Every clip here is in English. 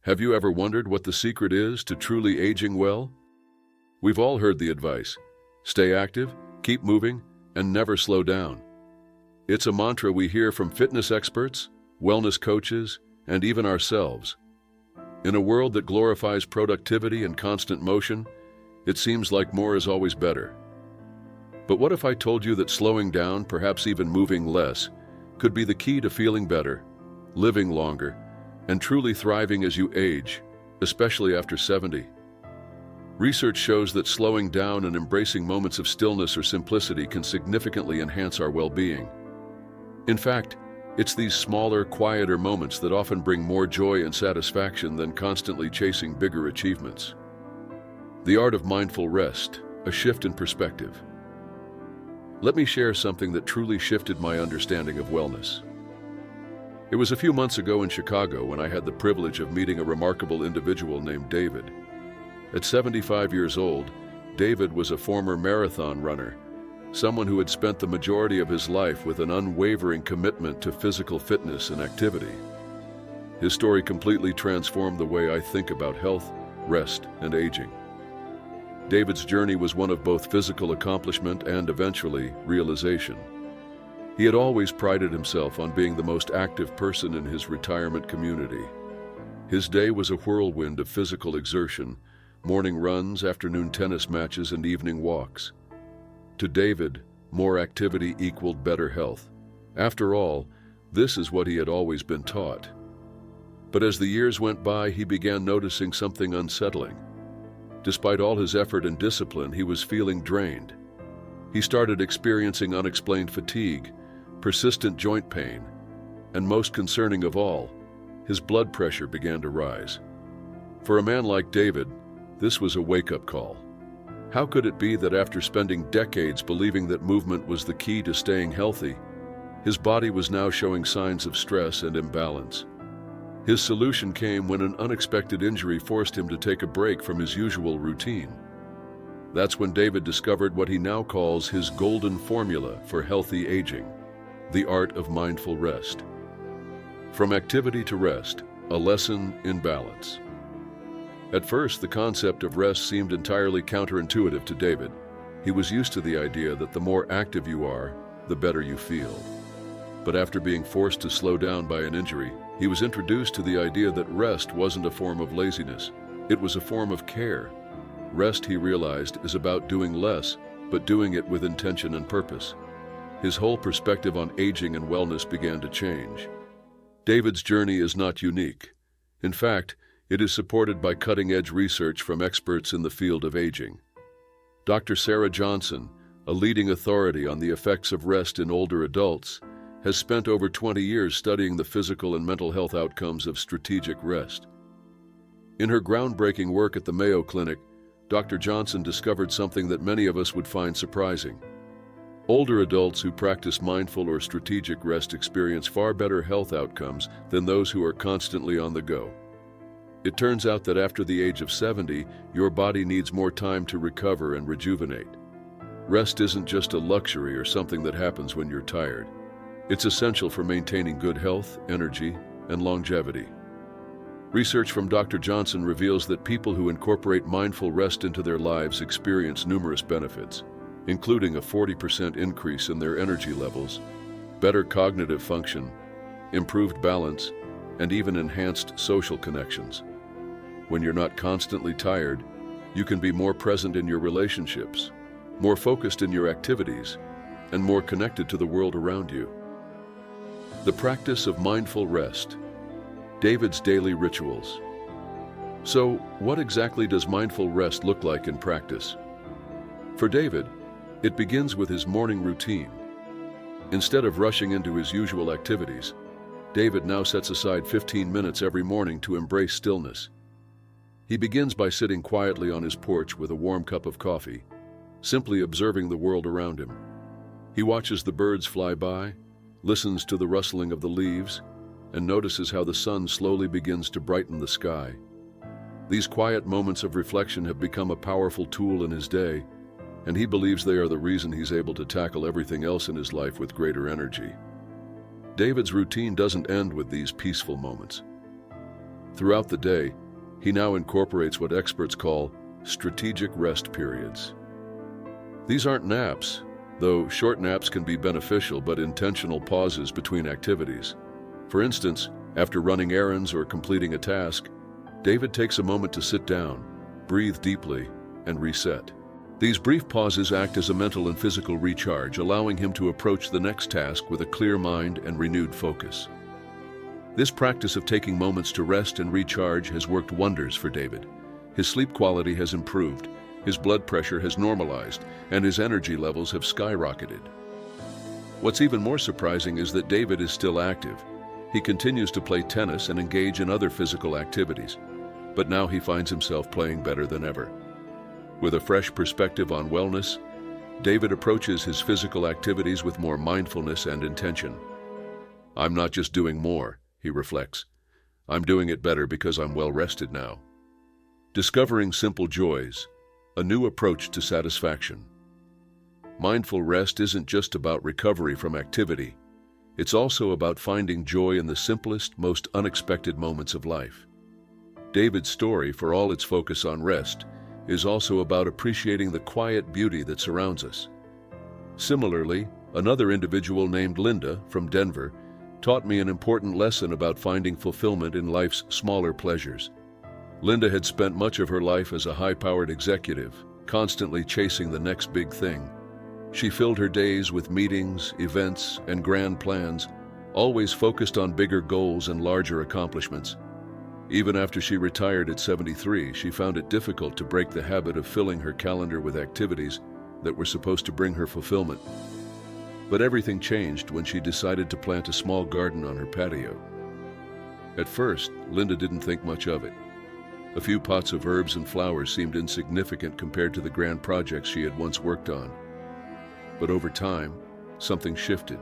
Have you ever wondered what the secret is to truly aging well? We've all heard the advice: stay active, keep moving, and never slow down. It's a mantra we hear from fitness experts, wellness coaches, and even ourselves. In a world that glorifies productivity and constant motion, it seems like more is always better. But what if I told you that slowing down, perhaps even moving less, could be the key to feeling better, living longer, and truly thriving as you age, especially after 70? Research shows that slowing down and embracing moments of stillness or simplicity can significantly enhance our well-being. In fact, it's these smaller, quieter moments that often bring more joy and satisfaction than constantly chasing bigger achievements. The art of mindful rest, a shift in perspective. Let me share something that truly shifted my understanding of wellness. It was a few months ago in Chicago when I had the privilege of meeting a remarkable individual named David. At 75 years old, David was a former marathon runner, someone who had spent the majority of his life with an unwavering commitment to physical fitness and activity. His story completely transformed the way I think about health, rest, and aging. David's journey was one of both physical accomplishment and, eventually, realization. He had always prided himself on being the most active person in his retirement community. His day was a whirlwind of physical exertion: morning runs, afternoon tennis matches, and evening walks. To David, more activity equaled better health. After all, this is what he had always been taught. But as the years went by, he began noticing something unsettling. Despite all his effort and discipline, he was feeling drained. He started experiencing unexplained fatigue, persistent joint pain, and most concerning of all, his blood pressure began to rise. For a man like David, this was a wake-up call. How could it be that after spending decades believing that movement was the key to staying healthy, his body was now showing signs of stress and imbalance? His solution came when an unexpected injury forced him to take a break from his usual routine. That's when David discovered what he now calls his golden formula for healthy aging: the art of mindful rest. From activity to rest, a lesson in balance. At first, the concept of rest seemed entirely counterintuitive to David. He was used to the idea that the more active you are, the better you feel. But after being forced to slow down by an injury, he was introduced to the idea that rest wasn't a form of laziness. It was a form of care. Rest, he realized, is about doing less, but doing it with intention and purpose. His whole perspective on aging and wellness began to change. David's journey is not unique. In fact, it is supported by cutting-edge research from experts in the field of aging. Dr. Sarah Johnson, a leading authority on the effects of rest in older adults, has spent over 20 years studying the physical and mental health outcomes of strategic rest. In her groundbreaking work at the Mayo Clinic, Dr. Johnson discovered something that many of us would find surprising. Older adults who practice mindful or strategic rest experience far better health outcomes than those who are constantly on the go. It turns out that after the age of 70, your body needs more time to recover and rejuvenate. Rest isn't just a luxury or something that happens when you're tired. It's essential for maintaining good health, energy, and longevity. Research from Dr. Johnson reveals that people who incorporate mindful rest into their lives experience numerous benefits, including a 40% increase in their energy levels, better cognitive function, improved balance, and even enhanced social connections. When you're not constantly tired, you can be more present in your relationships, more focused in your activities, and more connected to the world around you. The practice of mindful rest. David's daily rituals. So, what exactly does mindful rest look like in practice? For David, it begins with his morning routine. Instead of rushing into his usual activities, David now sets aside 15 minutes every morning to embrace stillness. He begins by sitting quietly on his porch with a warm cup of coffee, simply observing the world around him. He watches the birds fly by, listens to the rustling of the leaves, and notices how the sun slowly begins to brighten the sky. These quiet moments of reflection have become a powerful tool in his day, and he believes they are the reason he's able to tackle everything else in his life with greater energy. David's routine doesn't end with these peaceful moments. Throughout the day, he now incorporates what experts call strategic rest periods. These aren't naps, though short naps can be beneficial, but intentional pauses between activities. For instance, after running errands or completing a task, David takes a moment to sit down, breathe deeply, and reset. These brief pauses act as a mental and physical recharge, allowing him to approach the next task with a clear mind and renewed focus. This practice of taking moments to rest and recharge has worked wonders for David. His sleep quality has improved, his blood pressure has normalized, and his energy levels have skyrocketed. What's even more surprising is that David is still active. He continues to play tennis and engage in other physical activities, but now he finds himself playing better than ever. With a fresh perspective on wellness, David approaches his physical activities with more mindfulness and intention. "I'm not just doing more," he reflects. "I'm doing it better because I'm well rested now." Discovering simple joys, a new approach to satisfaction. Mindful rest isn't just about recovery from activity. It's also about finding joy in the simplest, most unexpected moments of life. David's story, for all its focus on rest, is also about appreciating the quiet beauty that surrounds us. Similarly, another individual named Linda from Denver taught me an important lesson about finding fulfillment in life's smaller pleasures. Linda had spent much of her life as a high-powered executive, constantly chasing the next big thing. She filled her days with meetings, events, and grand plans, always focused on bigger goals and larger accomplishments. Even after she retired at 73, she found it difficult to break the habit of filling her calendar with activities that were supposed to bring her fulfillment. But everything changed when she decided to plant a small garden on her patio. At first, Linda didn't think much of it. A few pots of herbs and flowers seemed insignificant compared to the grand projects she had once worked on. But over time, something shifted.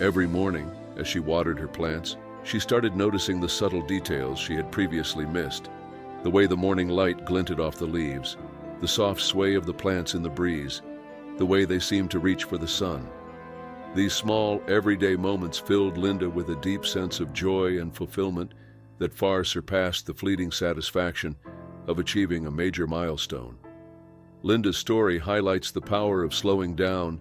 Every morning, as she watered her plants, she started noticing the subtle details she had previously missed. The way the morning light glinted off the leaves, the soft sway of the plants in the breeze, the way they seemed to reach for the sun. These small, everyday moments filled Linda with a deep sense of joy and fulfillment that far surpassed the fleeting satisfaction of achieving a major milestone. Linda's story highlights the power of slowing down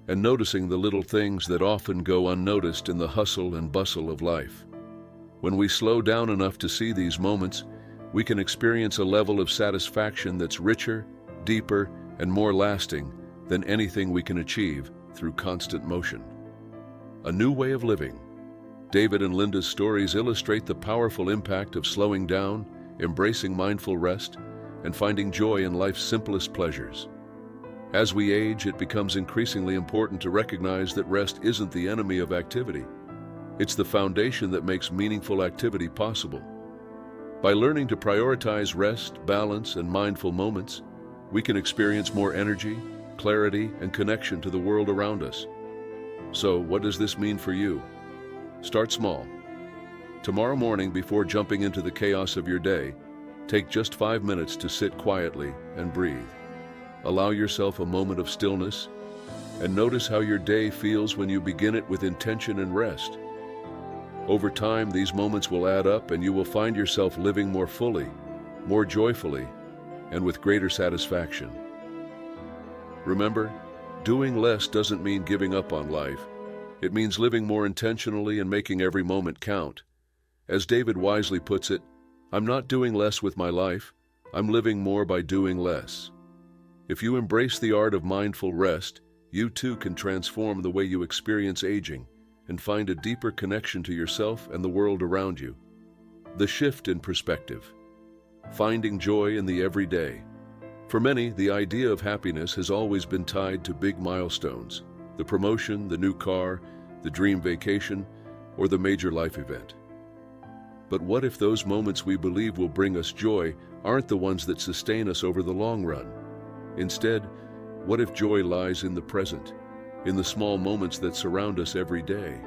and noticing the little things that often go unnoticed in the hustle and bustle of life. When we slow down enough to see these moments, we can experience a level of satisfaction that's richer, deeper, and more lasting than anything we can achieve through constant motion. A new way of living. David and Linda's stories illustrate the powerful impact of slowing down, embracing mindful rest, and finding joy in life's simplest pleasures. As we age, it becomes increasingly important to recognize that rest isn't the enemy of activity. It's the foundation that makes meaningful activity possible. By learning to prioritize rest, balance, and mindful moments, we can experience more energy, clarity, and connection to the world around us. So, what does this mean for you? Start small. Tomorrow morning, before jumping into the chaos of your day, take just 5 minutes to sit quietly and breathe. Allow yourself a moment of stillness and notice how your day feels when you begin it with intention and rest. Over time, these moments will add up and you will find yourself living more fully, more joyfully, and with greater satisfaction. Remember, doing less doesn't mean giving up on life. It means living more intentionally and making every moment count. As David wisely puts it, "I'm not doing less with my life, I'm living more by doing less." If you embrace the art of mindful rest, you too can transform the way you experience aging and find a deeper connection to yourself and the world around you. The shift in perspective. Finding joy in the everyday. For many, the idea of happiness has always been tied to big milestones, the promotion, the new car, the dream vacation, or the major life event. But what if those moments we believe will bring us joy aren't the ones that sustain us over the long run? Instead, what if joy lies in the present, in the small moments that surround us every day?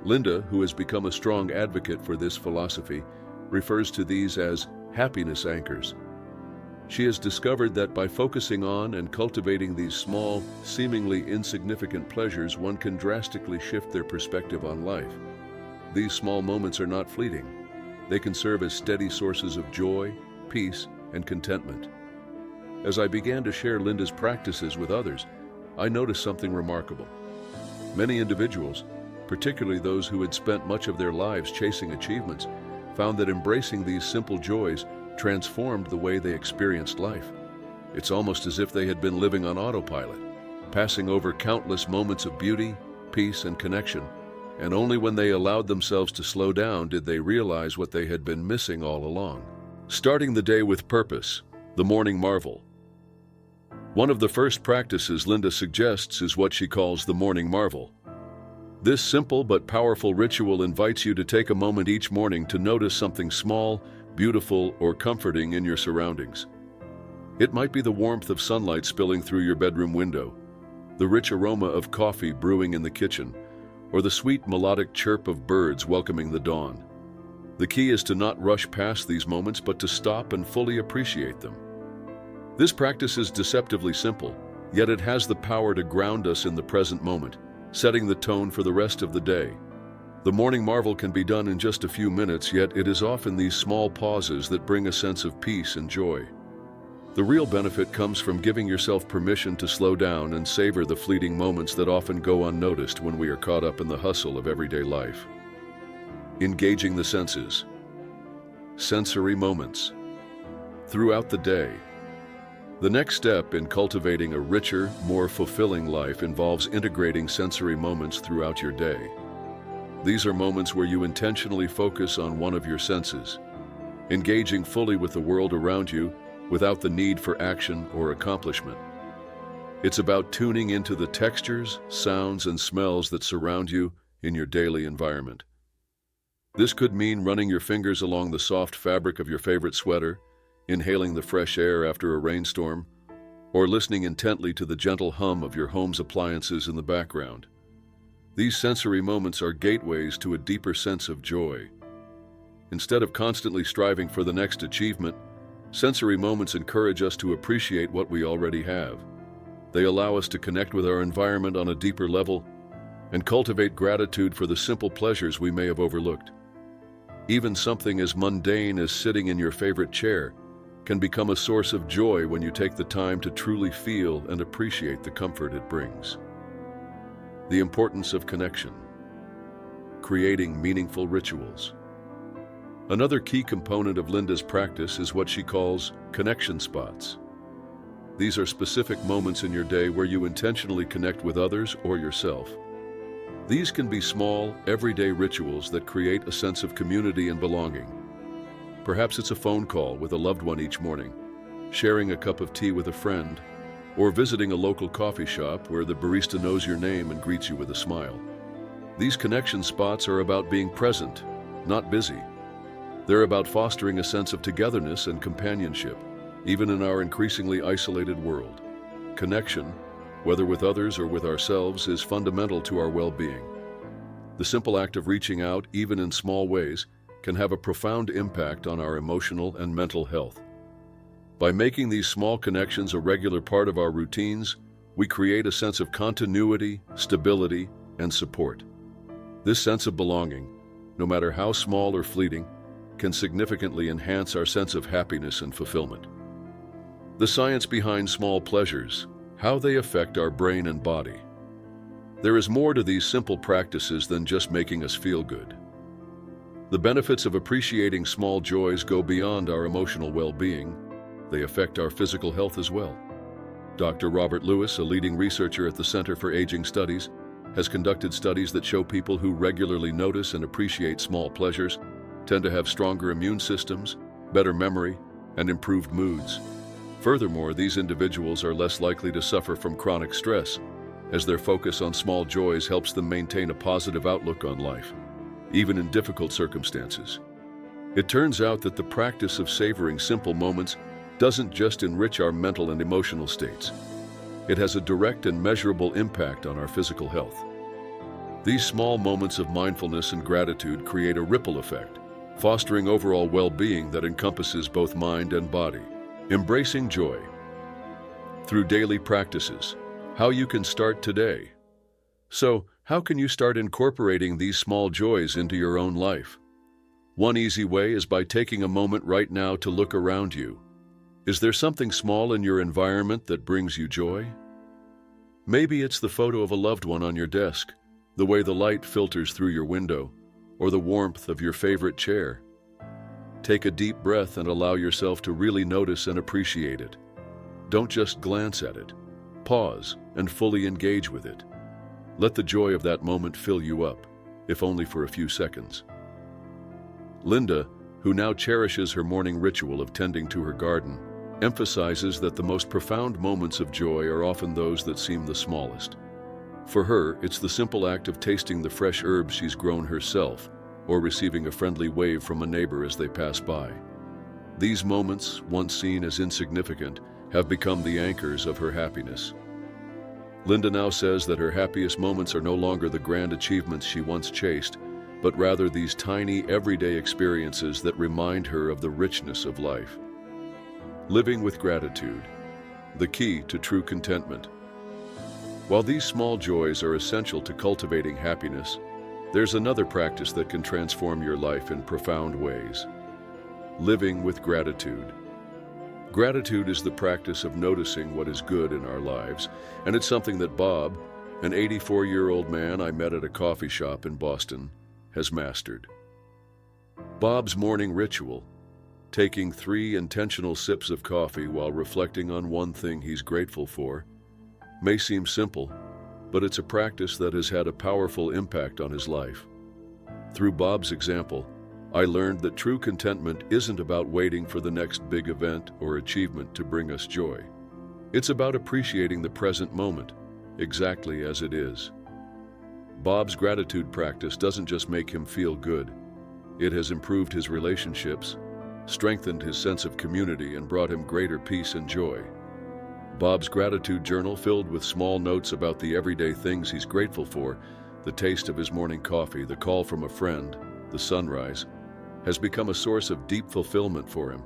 Linda, who has become a strong advocate for this philosophy, refers to these as happiness anchors. She has discovered that by focusing on and cultivating these small, seemingly insignificant pleasures, one can drastically shift their perspective on life. These small moments are not fleeting. they can serve as steady sources of joy, peace, and contentment. As I began to share Linda's practices with others, I noticed something remarkable. Many individuals, particularly those who had spent much of their lives chasing achievements, found that embracing these simple joys transformed the way they experienced life. It's almost as if they had been living on autopilot, passing over countless moments of beauty, peace, and connection, and only when they allowed themselves to slow down did they realize what they had been missing all along. Starting the day with purpose, the morning marvel. One of the first practices Linda suggests is what she calls the morning marvel. This simple but powerful ritual invites you to take a moment each morning to notice something small, beautiful, or comforting in your surroundings. It might be the warmth of sunlight spilling through your bedroom window, the rich aroma of coffee brewing in the kitchen, or the sweet melodic chirp of birds welcoming the dawn. The key is to not rush past these moments, but to stop and fully appreciate them. This practice is deceptively simple, yet it has the power to ground us in the present moment, setting the tone for the rest of the day. The morning marvel can be done in just a few minutes, yet it is often these small pauses that bring a sense of peace and joy. The real benefit comes from giving yourself permission to slow down and savor the fleeting moments that often go unnoticed when we are caught up in the hustle of everyday life. Engaging the senses. Sensory moments. Throughout the day. The next step in cultivating a richer, more fulfilling life involves integrating sensory moments throughout your day. These are moments where you intentionally focus on one of your senses, engaging fully with the world around you without the need for action or accomplishment. It's about tuning into the textures, sounds, and smells that surround you in your daily environment. This could mean running your fingers along the soft fabric of your favorite sweater, inhaling the fresh air after a rainstorm, or listening intently to the gentle hum of your home's appliances in the background. These sensory moments are gateways to a deeper sense of joy. Instead of constantly striving for the next achievement, sensory moments encourage us to appreciate what we already have. They allow us to connect with our environment on a deeper level and cultivate gratitude for the simple pleasures we may have overlooked. Even something as mundane as sitting in your favorite chair can become a source of joy when you take the time to truly feel and appreciate the comfort it brings. The importance of connection. Creating meaningful rituals. Another key component of Linda's practice is what she calls connection spots. These are specific moments in your day where you intentionally connect with others or yourself. These can be small, everyday rituals that create a sense of community and belonging. Perhaps it's a phone call with a loved one each morning, sharing a cup of tea with a friend, or visiting a local coffee shop where the barista knows your name and greets you with a smile. These connection spots are about being present, not busy. They're about fostering a sense of togetherness and companionship, even in our increasingly isolated world. Connection, whether with others or with ourselves, is fundamental to our well-being. The simple act of reaching out, even in small ways, can have a profound impact on our emotional and mental health. By making these small connections a regular part of our routines, we create a sense of continuity, stability, and support. This sense of belonging, no matter how small or fleeting, can significantly enhance our sense of happiness and fulfillment. The science behind small pleasures, how they affect our brain and body. There is more to these simple practices than just making us feel good. The benefits of appreciating small joys go beyond our emotional well-being. They affect our physical health as well. Dr. Robert Lewis, a leading researcher at the Center for Aging Studies, has conducted studies that show people who regularly notice and appreciate small pleasures tend to have stronger immune systems, better memory, and improved moods. Furthermore, these individuals are less likely to suffer from chronic stress, as their focus on small joys helps them maintain a positive outlook on life, even in difficult circumstances. It turns out that the practice of savoring simple moments doesn't just enrich our mental and emotional states. It has a direct and measurable impact on our physical health. These small moments of mindfulness and gratitude create a ripple effect, fostering overall well-being that encompasses both mind and body. Embracing joy. Through daily practices, how you can start today. So, how can you start incorporating these small joys into your own life? One easy way is by taking a moment right now to look around you. Is there something small in your environment that brings you joy? Maybe it's the photo of a loved one on your desk, the way the light filters through your window, or the warmth of your favorite chair. Take a deep breath and allow yourself to really notice and appreciate it. Don't just glance at it. Pause and fully engage with it. Let the joy of that moment fill you up, if only for a few seconds. Linda, who now cherishes her morning ritual of tending to her garden, emphasizes that the most profound moments of joy are often those that seem the smallest. For her, it's the simple act of tasting the fresh herbs she's grown herself, or receiving a friendly wave from a neighbor as they pass by. These moments, once seen as insignificant, have become the anchors of her happiness. Linda now says that her happiest moments are no longer the grand achievements she once chased, but rather these tiny, everyday experiences that remind her of the richness of life. Living with gratitude, the key to true contentment. While these small joys are essential to cultivating happiness, there's another practice that can transform your life in profound ways. Living with gratitude. Gratitude is the practice of noticing what is good in our lives, and it's something that Bob, an 84-year-old man I met at a coffee shop in Boston, has mastered. Bob's morning ritual, taking 3 intentional sips of coffee while reflecting on one thing he's grateful for, may seem simple, but it's a practice that has had a powerful impact on his life. Through Bob's example, I learned that true contentment isn't about waiting for the next big event or achievement to bring us joy. It's about appreciating the present moment, exactly as it is. Bob's gratitude practice doesn't just make him feel good. It has improved his relationships, strengthened his sense of community, and brought him greater peace and joy. Bob's gratitude journal, filled with small notes about the everyday things he's grateful for, the taste of his morning coffee, the call from a friend, the sunrise, has become a source of deep fulfillment for him.